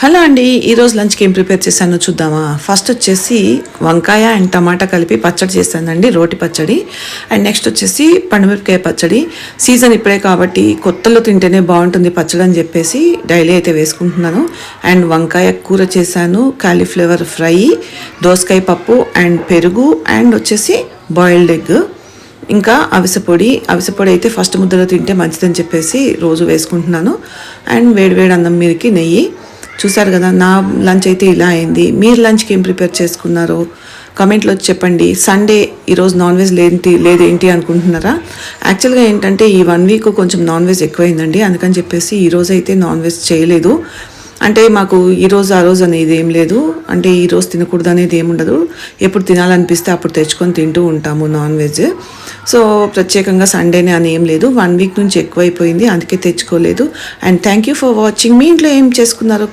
Hello అండి, ఈరోజు లంచ్కి ఏం ప్రిపేర్ చేశానో చూద్దామా. ఫస్ట్ వచ్చేసి వంకాయ అండ్ టమాటా కలిపి పచ్చడి చేశానండి, రోటి పచ్చడి. అండ్ నెక్స్ట్ వచ్చేసి పండుమిరపకాయ పచ్చడి. సీజన్ ఇప్పుడే కాబట్టి కొత్తలో తింటేనే బాగుంటుంది పచ్చడి అని చెప్పేసి డైలీ అయితే వేసుకుంటున్నాను. అండ్ వంకాయ కూర చేశాను, కాలీఫ్లవర్ ఫ్రై, దోసకాయ పప్పు అండ్ పెరుగు అండ్ వచ్చేసి బాయిల్డ్ ఎగ్. ఇంకా అవిసెపొడి అయితే ఫస్ట్ ముద్దలో తింటే మంచిదని చెప్పేసి రోజు వేసుకుంటున్నాను. అండ్ వేడివేడి అన్నం మీదకి నెయ్యి. చూసారు కదా, నా లంచ్ అయితే ఇలా అయింది. మీరు లంచ్కి ఏం ప్రిపేర్ చేసుకున్నారో కమెంట్లో చెప్పండి. సండే ఈరోజు నాన్ వెజ్ లేదేంటి అనుకుంటున్నారా? యాక్చువల్గా ఏంటంటే ఈ 1 వీక్ కొంచెం నాన్ వెజ్ ఎక్కువైందండి, అందుకని చెప్పేసి ఈరోజు అయితే నాన్ వెజ్ చేయలేదు. అంటే మాకు ఈరోజు ఆ రోజు అనేది ఏం లేదు, అంటే ఈరోజు తినకూడదు అనేది ఏముండదు. ఎప్పుడు తినాలనిపిస్తే అప్పుడు తెచ్చుకొని తింటూ ఉంటాము నాన్ వెజ్. సో ప్రత్యేకంగా సండేనే అని ఏం లేదు, 1 వీక్ నుంచి ఎక్కువైపోయింది, అందుకే తెచ్చుకోలేదు. And thank you for watching. మీ ఇంట్లో ఏం చేసుకున్నారో